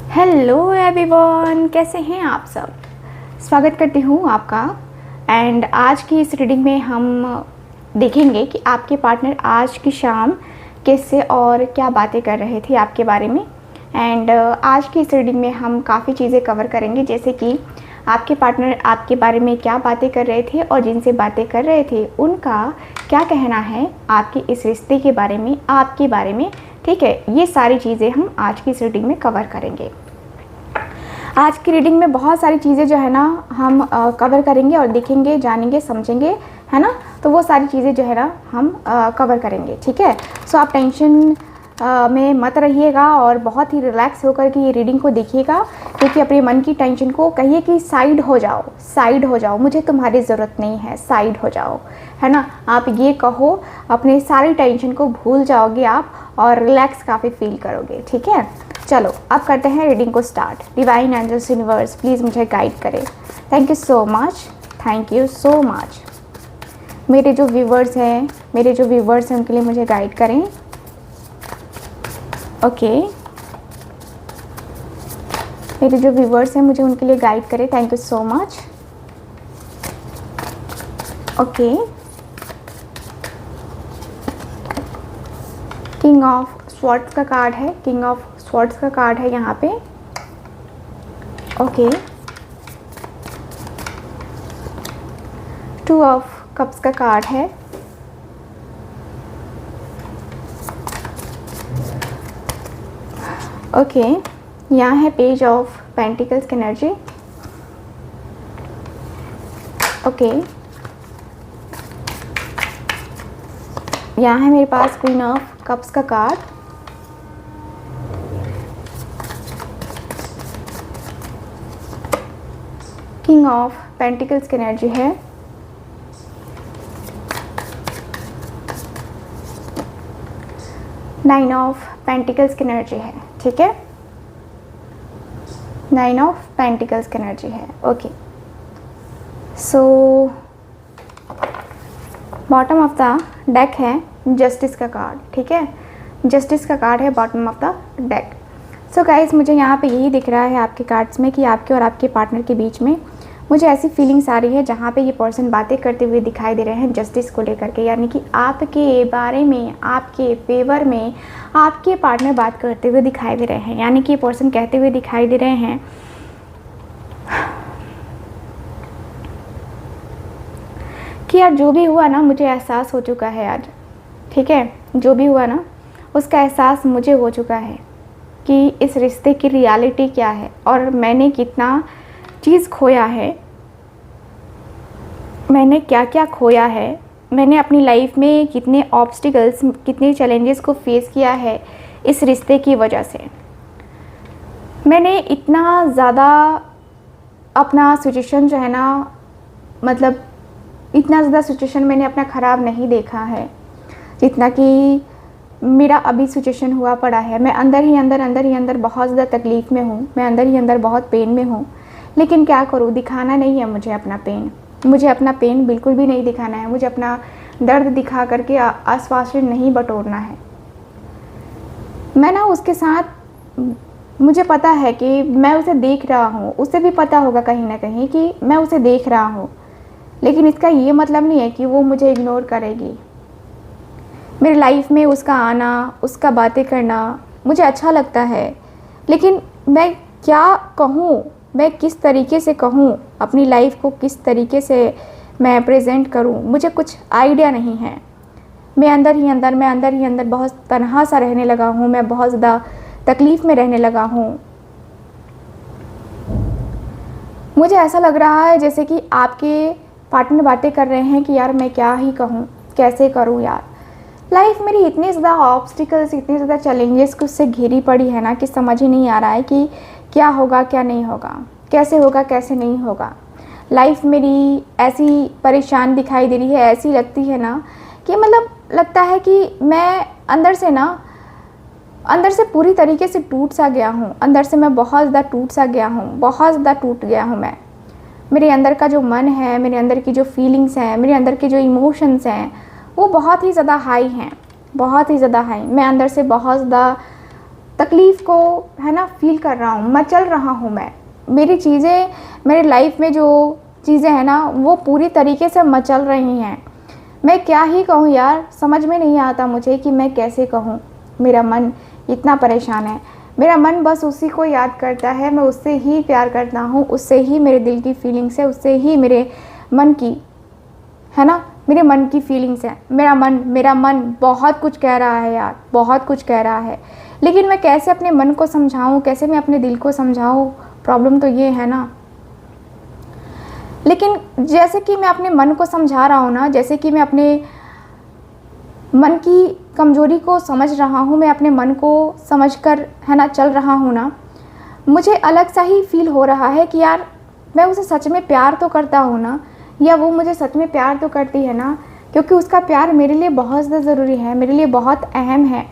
Hello everyone, कैसे हैं आप सब। स्वागत करती हूँ आपका। एंड आज की इस रीडिंग में हम देखेंगे कि आपके पार्टनर आज की शाम किससे और क्या बातें कर रहे थे आपके बारे में। एंड आज की इस रीडिंग में हम काफ़ी चीज़ें कवर करेंगे, जैसे कि आपके पार्टनर आपके बारे में क्या बातें कर रहे थे और जिनसे बातें कर रहे थे उनका क्या कहना है आपके इस रिश्ते के बारे में, आपके बारे में। ठीक है, ये सारी चीज़ें हम आज की इस रीडिंग में कवर करेंगे। आज की रीडिंग में बहुत सारी चीज़ें जो है ना हम कवर करेंगे और देखेंगे, जानेंगे, समझेंगे, है ना। तो वो सारी चीज़ें जो है ना हम कवर करेंगे। ठीक है, सो आप टेंशन में मत रहिएगा और बहुत ही रिलैक्स होकर के ये रीडिंग को देखिएगा, क्योंकि अपने मन की टेंशन को कहिए कि साइड हो जाओ, साइड हो जाओ, मुझे तुम्हारी ज़रूरत नहीं है, साइड हो जाओ, है ना। आप ये कहो, अपने सारी टेंशन को भूल जाओगे आप और रिलैक्स काफ़ी फील करोगे। ठीक है, चलो अब करते हैं रीडिंग को start. Divine angels, universe, please मुझे गाइड करें। Thank you so much, thank you so much. मेरे जो व्यूवर्स हैं उनके लिए मुझे गाइड करें। ओके, मेरे जो व्यूवर्स हैं मुझे उनके लिए गाइड करें। Thank you so much. Okay, king of swords का कार्ड है, किंग ऑफ स्वॉर्ड्स का कार्ड है यहाँ पे। ओके, टू ऑफ कप्स का कार्ड है। ओके, यहाँ है पेज ऑफ पेंटिकल्स की एनर्जी। ओके, यहाँ है मेरे पास क्वीन ऑफ कप्स का कार्ड। किंग ऑफ पेंटिकल्स की एनर्जी है। नाइन ऑफ पेंटिकल्स की एनर्जी है। ठीक है, नाइन ऑफ पेंटिकल्स की एनर्जी है। Okay, so bottom of the deck है जस्टिस का कार्ड। ठीक है, जस्टिस का कार्ड है bottom of the deck. So guys, मुझे यहाँ पे यही दिख रहा है आपके कार्ड्स में कि आपके और आपके पार्टनर के बीच में मुझे ऐसी फीलिंग्स आ रही है जहाँ पे ये पर्सन बातें करते हुए दिखाई दे रहे हैं जस्टिस को लेकर के, यानी कि आपके बारे में, आपके फेवर में आपके पार्टनर बात करते हुए दिखाई दे रहे हैं। यानी कि ये पर्सन कहते हुए दिखाई दे रहे हैं कि यार जो भी हुआ ना, मुझे एहसास हो चुका है आज। ठीक है, जो भी हुआ ना उसका एहसास मुझे हो चुका है कि इस रिश्ते की रियलिटी क्या है और मैंने कितना चीज़ खोया है, मैंने क्या क्या खोया है, मैंने अपनी लाइफ में कितने ऑब्स्टिकल्स, कितने चैलेंजेस को फेस किया है इस रिश्ते की वजह से। मैंने इतना ज़्यादा अपना सिचुएशन जो है ना, मतलब इतना ज़्यादा सिचुएशन मैंने अपना ख़राब नहीं देखा है जितना कि मेरा अभी सिचुएशन हुआ पड़ा है। मैं अंदर ही अंदर बहुत ज़्यादा तकलीफ़ में हूँ, मैं अंदर ही अंदर बहुत पेन में हूँ, लेकिन क्या करूँ, दिखाना नहीं है मुझे अपना पेन। मुझे अपना पेन बिल्कुल भी नहीं दिखाना है, मुझे अपना दर्द दिखा करके आश्वासन नहीं बटोरना है। मैं ना उसके साथ, मुझे पता है कि मैं उसे देख रहा हूँ, उसे भी पता होगा कहीं ना कहीं कि मैं उसे देख रहा हूँ, लेकिन इसका ये मतलब नहीं है कि वो मुझे इग्नोर करेगी। मेरी लाइफ में उसका आना, उसका बातें करना मुझे अच्छा लगता है, लेकिन मैं क्या कहूँ, मैं किस तरीके से कहूँ, अपनी लाइफ को किस तरीके से मैं प्रेजेंट करूँ, मुझे कुछ आइडिया नहीं है। मैं अंदर ही अंदर बहुत तन्हा सा रहने लगा हूँ, मैं बहुत ज़्यादा तकलीफ़ में रहने लगा हूँ। मुझे ऐसा लग रहा है जैसे कि आपके पार्टनर बातें कर रहे हैं कि यार मैं क्या ही कहूँ, कैसे करूँ यार। लाइफ मेरी इतने ज़्यादा ऑब्स्टिकल्स, इतने ज़्यादा चैलेंजेस कुछ से घिरी पड़ी है ना कि समझ ही नहीं आ रहा है कि क्या होगा क्या नहीं होगा, कैसे होगा कैसे नहीं होगा। लाइफ मेरी ऐसी परेशान दिखाई दे रही है, ऐसी लगती है ना कि मतलब लगता है कि मैं अंदर से पूरी तरीके से टूट सा गया हूँ। अंदर से मैं बहुत ज़्यादा टूट सा गया हूँ, बहुत ज़्यादा टूट गया हूँ मैं। मेरे अंदर का जो मन है, मेरे अंदर की जो फीलिंग्स हैं, मेरे अंदर के जो इमोशंस हैं वो बहुत ही ज़्यादा हाई हैं, बहुत ही ज़्यादा हाई। मैं अंदर से बहुत ज़्यादा तकलीफ़ को है ना फ़ील कर रहा हूँ, मचल रहा हूँ मैं। मेरी चीज़ें, मेरे लाइफ में जो चीज़ें हैं ना वो पूरी तरीके से मचल रही हैं। मैं क्या ही कहूँ यार, समझ में नहीं आता मुझे कि मैं कैसे कहूँ। मेरा मन इतना परेशान है, मेरा मन बस उसी को याद करता है, मैं उससे ही प्यार करता हूँ, उससे ही मेरे दिल की फीलिंग्स है, उससे ही मेरे मन की, है ना, मेरे मन की फीलिंग्स है। मेरा मन बहुत कुछ कह रहा है यार, बहुत कुछ कह रहा है, लेकिन मैं कैसे अपने मन को समझाऊँ, कैसे मैं अपने दिल को समझाऊँ, प्रॉब्लम तो ये है ना। लेकिन जैसे कि मैं अपने मन को समझा रहा हूँ ना, जैसे कि मैं अपने मन की कमज़ोरी को समझ रहा हूँ, मैं अपने मन को समझकर है ना चल रहा हूँ ना, मुझे अलग सा ही फील हो रहा है कि यार मैं उसे सच में प्यार तो करता हूँ ना, या वो मुझे सच में प्यार तो करती है ना, क्योंकि उसका प्यार मेरे लिए बहुत ज़्यादा ज़रूरी है, मेरे लिए बहुत अहम है।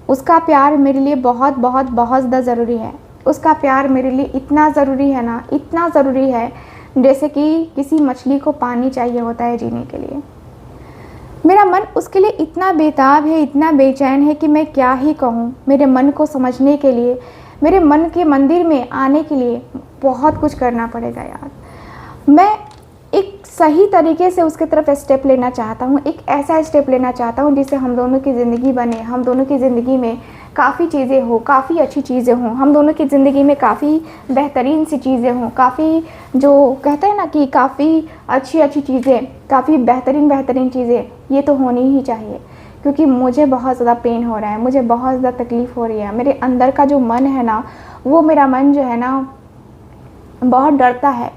उसका प्यार मेरे लिए बहुत बहुत बहुत ज़्यादा ज़रूरी है। उसका प्यार मेरे लिए इतना ज़रूरी है ना, इतना ज़रूरी है जैसे कि किसी मछली को पानी चाहिए होता है जीने के लिए। मेरा मन उसके लिए इतना बेताब है, इतना बेचैन है कि मैं क्या ही कहूँ। मेरे मन को समझने के लिए, मेरे मन के मंदिर में आने के लिए बहुत कुछ करना पड़ेगा यार। मैं एक सही तरीके से उसके तरफ स्टेप लेना चाहता हूँ, एक ऐसा स्टेप लेना चाहता हूँ जिससे हम दोनों की ज़िंदगी बने, हम दोनों की ज़िंदगी में काफ़ी चीज़ें हो, काफ़ी अच्छी चीज़ें हों, हम दोनों की ज़िंदगी में काफ़ी बेहतरीन सी चीज़ें हों, काफ़ी जो कहते हैं ना कि काफ़ी अच्छी अच्छी चीज़ें, काफ़ी बेहतरीन बेहतरीन चीज़ें, ये तो होनी ही चाहिए। क्योंकि मुझे बहुत ज़्यादा पेन हो रहा है, मुझे बहुत ज़्यादा तकलीफ़ हो रही है। मेरे अंदर का जो मन है ना, वो मेरा मन जो है ना बहुत डरता है,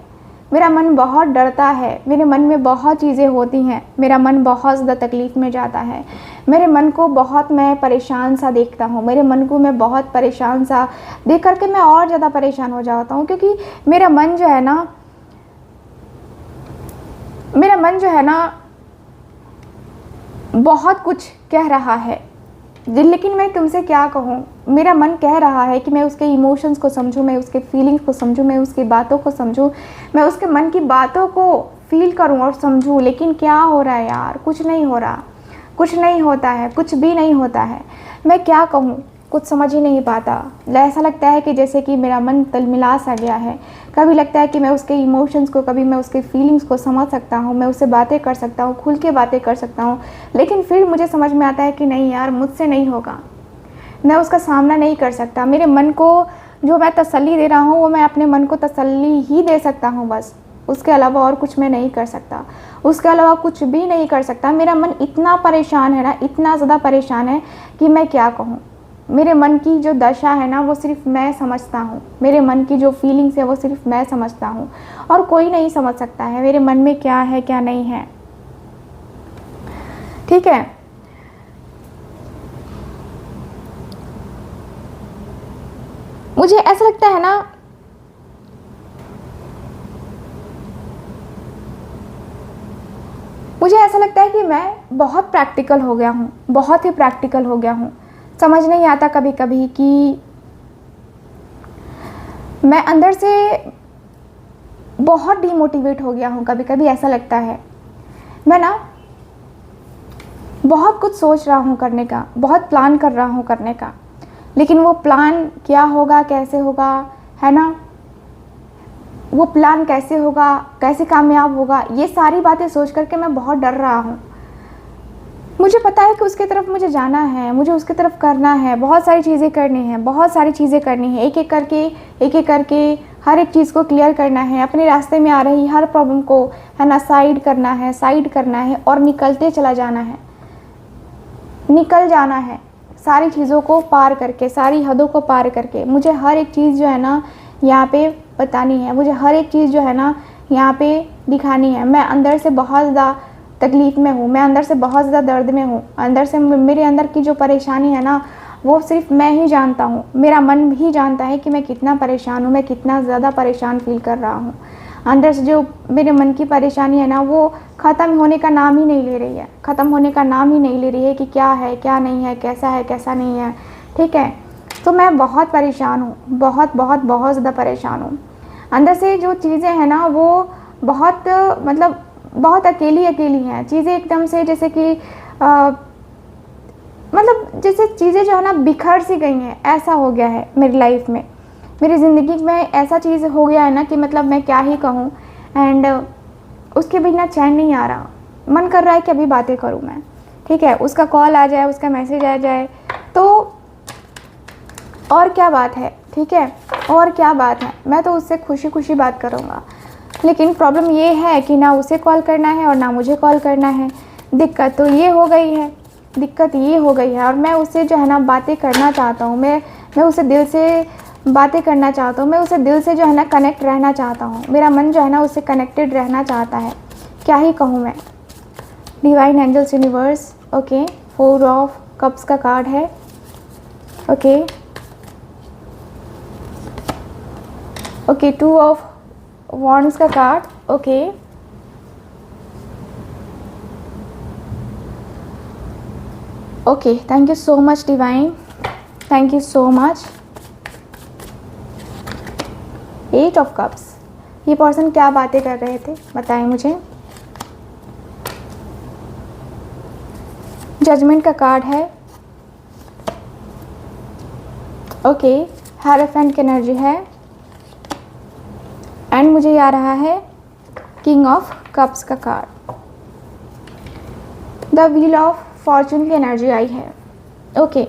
मेरा मन बहुत डरता है, मेरे मन में बहुत चीज़ें होती हैं, मेरा मन बहुत ज़्यादा तकलीफ़ में जाता है, मेरे मन को बहुत मैं परेशान सा देखता हूँ, मेरे मन को मैं बहुत परेशान सा देख करके मैं और ज़्यादा परेशान हो जाता हूँ। क्योंकि मेरा मन जो है ना, मेरा मन जो है ना बहुत कुछ कह रहा है, लेकिन मैं तुमसे क्या कहूँ। मेरा मन कह रहा है कि मैं उसके इमोशंस को समझूं, मैं उसके फीलिंग्स को समझूं, मैं उसकी बातों को समझूं, मैं उसके मन की बातों को फील करूं और समझूं, लेकिन क्या हो रहा है यार, कुछ नहीं हो रहा, कुछ नहीं होता है, कुछ भी नहीं होता है। मैं क्या कहूँ, कुछ समझ ही नहीं पाता। ऐसा लगता है कि जैसे कि मेरा मन तलमिला सा गया है। कभी लगता है कि मैं उसके इमोशंस को, कभी मैं उसके फीलिंग्स को समझ सकता हूँ, मैं उससे बातें कर सकता हूँ, खुल के बातें कर सकता हूँ, लेकिन फिर मुझे समझ में आता है कि नहीं यार, मुझसे नहीं होगा, मैं उसका सामना नहीं कर सकता। मेरे मन को जो मैं तसल्ली दे रहा हूँ वो मैं अपने मन को तसल्ली ही दे सकता हूँ बस, उसके अलावा और कुछ मैं नहीं कर सकता, उसके अलावा कुछ भी नहीं कर सकता। मेरा मन इतना परेशान है ना, इतना ज़्यादा परेशान है कि मैं क्या कहूँ। मेरे मन की जो दशा है ना वो सिर्फ मैं समझता हूँ, मेरे मन की जो फीलिंग्स है वो सिर्फ मैं समझता हूँ, और कोई नहीं समझ सकता है मेरे मन में क्या है क्या नहीं है। ठीक है, मुझे ऐसा लगता है ना, मुझे ऐसा लगता है कि मैं बहुत प्रैक्टिकल हो गया हूँ, बहुत ही प्रैक्टिकल हो गया हूँ। समझ नहीं आता कभी कभी कि मैं अंदर से बहुत डीमोटिवेट हो गया हूँ। कभी कभी ऐसा लगता है मैं ना बहुत कुछ सोच रहा हूँ करने का, बहुत प्लान कर रहा हूँ करने का, लेकिन वो प्लान क्या होगा, कैसे होगा, है ना, वो प्लान कैसे होगा, कैसे कामयाब होगा, ये सारी बातें सोच करके मैं बहुत डर रहा हूँ। मुझे पता है कि उसकी तरफ मुझे जाना है, मुझे उसकी तरफ करना है, बहुत सारी चीज़ें करनी है, बहुत सारी चीज़ें करनी है, एक एक करके हर एक चीज़ को क्लियर करना है, अपने रास्ते में आ रही हर प्रॉब्लम को है ना साइड करना है और निकलते चला जाना है, निकल जाना है, सारी चीज़ों को पार करके, सारी हदों को पार करके। मुझे हर एक चीज़ जो है ना यहाँ पे बतानी है, मुझे हर एक चीज़ जो है ना यहाँ पे दिखानी है। मैं अंदर से बहुत ज़्यादा तकलीफ़ में हूँ, मैं अंदर से बहुत ज़्यादा दर्द में हूँ, अंदर से मेरे अंदर की जो परेशानी है ना वो सिर्फ मैं ही जानता हूँ, मेरा मन भी जानता है कि मैं कितना परेशान हूँ, मैं कितना ज़्यादा परेशान फील कर रहा हूँ। अंदर से जो मेरे मन की परेशानी है ना वो ख़त्म होने का नाम ही नहीं ले रही है, ख़त्म होने का नाम ही नहीं ले रही है कि क्या है क्या नहीं है, कैसा है कैसा नहीं है। ठीक है, तो मैं बहुत परेशान हूँ, बहुत बहुत बहुत ज़्यादा परेशान हूँ। अंदर से जो चीज़ें हैं ना वो बहुत बहुत अकेली हैं चीज़ें, एकदम से जैसे कि मतलब जैसे चीज़ें जो है ना बिखर सी गई हैं, ऐसा हो गया है मेरी लाइफ में, मेरी ज़िंदगी में ऐसा चीज़ हो गया है ना कि मतलब मैं क्या ही कहूँ। एंड उसके बिना चैन नहीं आ रहा, मन कर रहा है कि अभी बातें करूँ मैं, ठीक है, उसका कॉल आ जाए, उसका मैसेज आ जाए तो और क्या बात है, ठीक है, और क्या बात है, मैं तो उससे खुशी खुशी बात करूँगा। लेकिन प्रॉब्लम ये है कि ना उसे कॉल करना है और ना मुझे कॉल करना है। दिक्कत तो ये हो गई है, दिक्कत ये हो गई है। और मैं उससे जो है ना बातें करना चाहता हूँ, मैं उसे दिल से बातें करना चाहता हूँ, मैं उसे दिल से जो है ना कनेक्ट रहना चाहता हूँ, मेरा मन जो है ना उससे कनेक्टेड रहना चाहता है। क्या ही कहूँ मैं। Divine angels universe, okay, 4 of cups का कार्ड है, ओके, ओके, 2 ऑफ वॉन्ड्स का card, okay, okay, thank you so much divine, thank you so much. 8 of cups, ये पर्सन क्या बातें कर रहे थे बताएं मुझे। जजमेंट का कार्ड है, ओके, हेरोफेंट की एनर्जी है एंड मुझे आ रहा है किंग ऑफ कप्स का card, the wheel of Fortune की एनर्जी आई है, ओके।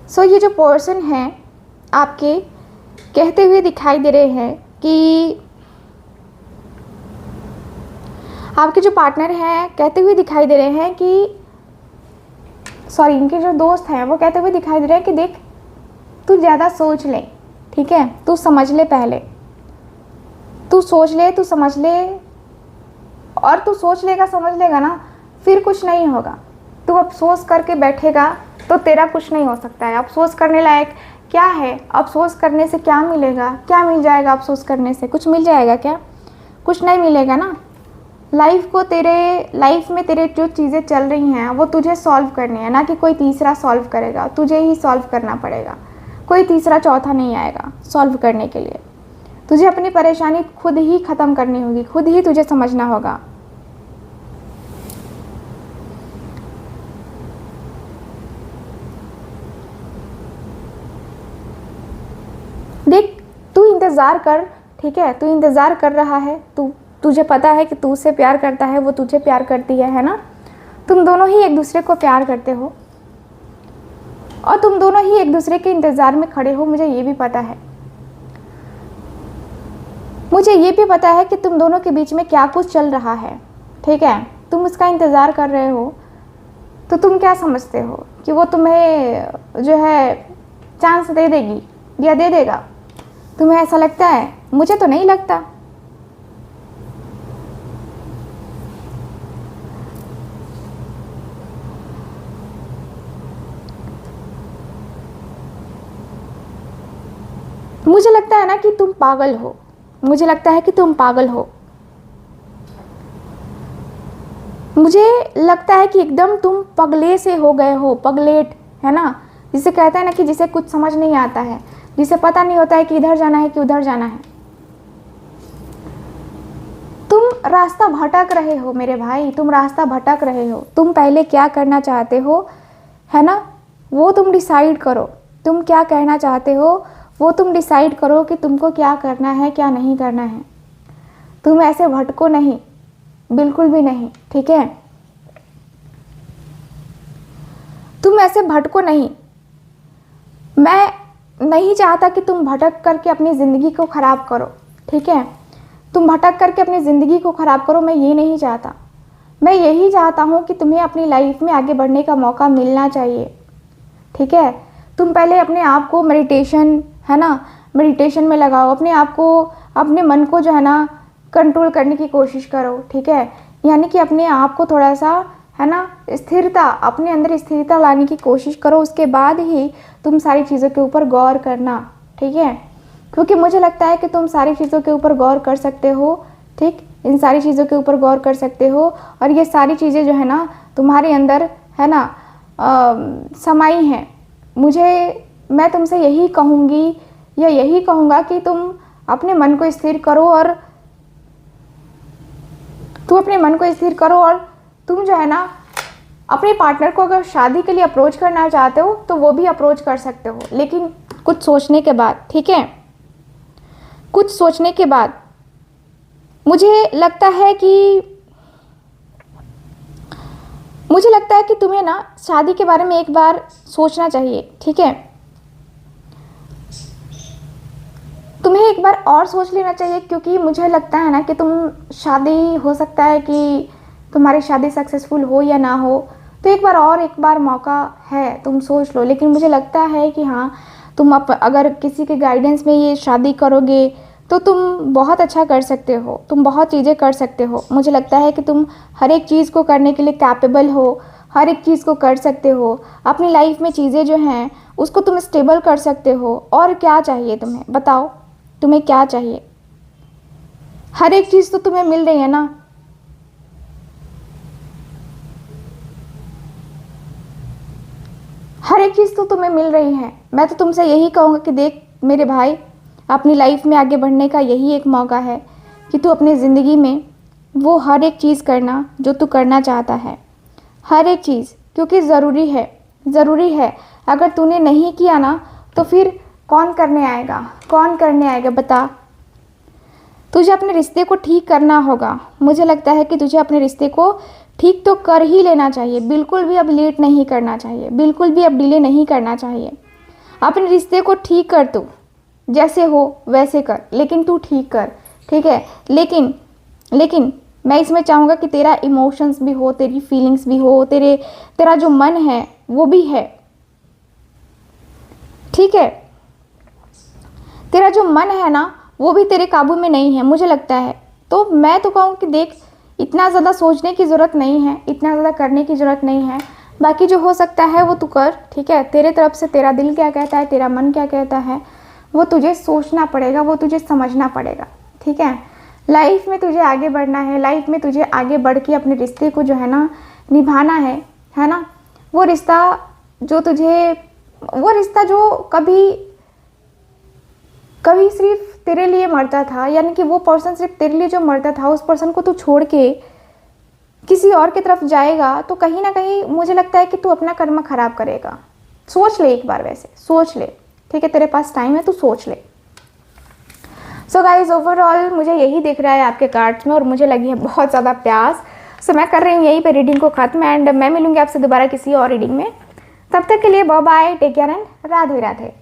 सो ये जो पर्सन है आपके कहते हुए दिखाई दे रहे हैं कि आपके जो पार्टनर हैं कहते हुए दिखाई दे रहे हैं कि सॉरी, इनके जो दोस्त हैं वो कहते हुए दिखाई दे रहे हैं कि देख तू ज़्यादा सोच ले, ठीक है, तू समझ ले, पहले तू सोच ले, तू समझ ले, और तू सोच लेगा समझ लेगा ना फिर कुछ नहीं होगा। तू अफसोस करके बैठेगा तो तेरा कुछ नहीं हो सकता है। अफसोस करने लायक क्या है? अफसोस करने से क्या मिलेगा? क्या मिल जाएगा अफसोस करने से? कुछ मिल जाएगा क्या? कुछ नहीं मिलेगा ना। लाइफ में तेरे जो चीज़ें चल रही हैं वो तुझे सॉल्व करनी है, ना कि कोई तीसरा सॉल्व करेगा, तुझे ही सॉल्व करना पड़ेगा। कोई तीसरा चौथा नहीं आएगा सॉल्व करने के लिए। तुझे अपनी परेशानी खुद ही ख़त्म करनी होगी, खुद ही तुझे समझना होगा। देख, तू इंतज़ार कर, ठीक है, तू इंतज़ार कर रहा है, तुझे पता है कि तू उससे प्यार करता है, वो तुझे प्यार करती है ना। तुम दोनों ही एक दूसरे को प्यार करते हो और तुम दोनों ही एक दूसरे के इंतज़ार में खड़े हो। मुझे ये भी पता है, मुझे ये भी पता है कि तुम दोनों के बीच में क्या कुछ चल रहा है, ठीक है। तुम उसका इंतज़ार कर रहे हो तो तुम क्या समझते हो कि वो तुम्हें जो है चांस दे देगी या दे देगा? तुम्हें ऐसा लगता है? मुझे तो नहीं लगता। मुझे लगता है ना कि तुम पागल हो, मुझे लगता है कि तुम पागल हो। मुझे लगता है कि एकदम तुम पगले से हो गए हो, पगलेट, है ना, जिसे कहते हैं ना कि जिसे कुछ समझ नहीं आता है, जिसे पता नहीं होता है कि इधर जाना है कि उधर जाना है। तुम रास्ता भटक रहे हो मेरे भाई, तुम रास्ता भटक रहे हो। तुम पहले क्या करना चाहते हो, है ना, वो तुम डिसाइड करो। तुम क्या कहना चाहते हो वो तुम डिसाइड करो कि तुमको क्या करना है, क्या नहीं करना है। तुम ऐसे भटको नहीं, बिल्कुल भी नहीं, ठीक है। तुम ऐसे भटको नहीं। मैं नहीं चाहता कि तुम भटक करके अपनी ज़िंदगी को ख़राब करो, ठीक है। तुम भटक करके अपनी ज़िंदगी को ख़राब करो, मैं ये नहीं चाहता। मैं यही चाहता हूँ कि तुम्हें अपनी लाइफ में आगे बढ़ने का मौका मिलना चाहिए, ठीक है। तुम पहले अपने आप को मेडिटेशन, है ना, मेडिटेशन में लगाओ। अपने आप को, अपने मन को जो है ना कंट्रोल करने की कोशिश करो, ठीक है। यानी कि अपने आप को थोड़ा सा, है ना, स्थिरता, अपने अंदर स्थिरता लाने की कोशिश करो। उसके बाद ही तुम सारी चीज़ों के ऊपर गौर करना, ठीक है। क्योंकि मुझे लगता है कि तुम सारी चीज़ों के ऊपर गौर कर सकते हो, ठीक, इन सारी चीज़ों के ऊपर गौर कर सकते हो। और ये सारी चीज़ें जो है ना तुम्हारे अंदर, है ना, समाई हैं। मैं तुमसे यही कहूँगी या यही कहूँगा कि तुम अपने मन को स्थिर करो और तुम अपने मन को स्थिर करो और तुम जो है ना अपने पार्टनर को अगर शादी के लिए अप्रोच करना चाहते हो तो वो भी अप्रोच कर सकते हो, लेकिन कुछ सोचने के बाद, ठीक है, कुछ सोचने के बाद। मुझे लगता है कि तुम्हें ना शादी के बारे में एक बार सोचना चाहिए, ठीक है। तुम्हें एक बार और सोच लेना चाहिए, क्योंकि मुझे लगता है ना कि तुम शादी, हो सकता है कि तुम्हारी शादी सक्सेसफुल हो या ना हो, तो एक बार मौका है, तुम सोच लो। लेकिन मुझे लगता है कि हाँ, तुम अगर किसी के गाइडेंस में ये शादी करोगे तो तुम बहुत अच्छा कर सकते हो, तुम बहुत चीज़ें कर सकते हो। मुझे लगता है कि तुम हर एक चीज़ को करने के लिए कैपेबल हो, हर एक चीज़ को कर सकते हो। अपनी लाइफ में चीज़ें जो हैं उसको तुम स्टेबल कर सकते हो। और क्या चाहिए तुम्हें, बताओ तुम्हें क्या चाहिए? हर एक चीज़ तो तुम्हें मिल रही है ना। हर एक चीज़ तो तुम्हें मिल रही है। मैं तो तुमसे यही कहूँगा कि देख मेरे भाई, अपनी लाइफ में आगे बढ़ने का यही एक मौका है कि तू अपनी ज़िंदगी में वो हर एक चीज़ करना जो तू करना चाहता है, हर एक चीज़, क्योंकि ज़रूरी है। अगर तूने नहीं किया ना तो फिर कौन करने आएगा बता। तुझे अपने रिश्ते को ठीक करना होगा। मुझे लगता है कि तुझे अपने रिश्ते को ठीक तो कर ही लेना चाहिए, बिल्कुल भी अब लेट नहीं करना चाहिए, बिल्कुल भी अब डिले नहीं करना चाहिए। अपने रिश्ते को ठीक कर, तू जैसे हो वैसे कर, लेकिन तू ठीक कर, ठीक है। लेकिन मैं इसमें चाहूँगा कि तेरा इमोशंस भी हो, तेरी फीलिंग्स भी हो, तेरा जो मन है वो भी है, ठीक है। तेरा जो मन है ना वो भी तेरे काबू में नहीं है, मुझे लगता है। तो मैं तो कहूँ कि देख, इतना ज़्यादा सोचने की ज़रूरत नहीं है, इतना ज़्यादा करने की ज़रूरत नहीं है। बाकी जो हो सकता है वो तू कर, ठीक है। तेरे तरफ से तेरा दिल क्या कहता है, तेरा मन क्या कहता है, वो तुझे सोचना पड़ेगा, वो तुझे समझना पड़ेगा, ठीक है। लाइफ में तुझे आगे बढ़ना है, लाइफ में तुझे आगे बढ़ के अपने रिश्ते को जो है ना निभाना है ना। वो रिश्ता जो कभी सिर्फ तेरे लिए मरता था, यानी कि वो पर्सन सिर्फ तेरे लिए जो मरता था, उस पर्सन को तू छोड़ के किसी और की तरफ जाएगा तो कहीं ना कहीं मुझे लगता है कि तू अपना कर्म खराब करेगा। सोच ले एक बार, वैसे सोच ले, ठीक है। तेरे पास टाइम है, तू सोच ले। सो गाइज, ओवरऑल मुझे यही दिख रहा है आपके कार्ड्स में, और मुझे लगी है बहुत ज़्यादा प्यास। सो मैं कर रही हूँ यहीं पे रीडिंग को ख़त्म, एंड मैं मिलूंगी आपसे दोबारा किसी और रीडिंग में। तब तक के लिए bye bye, take care and Radhe Radhe.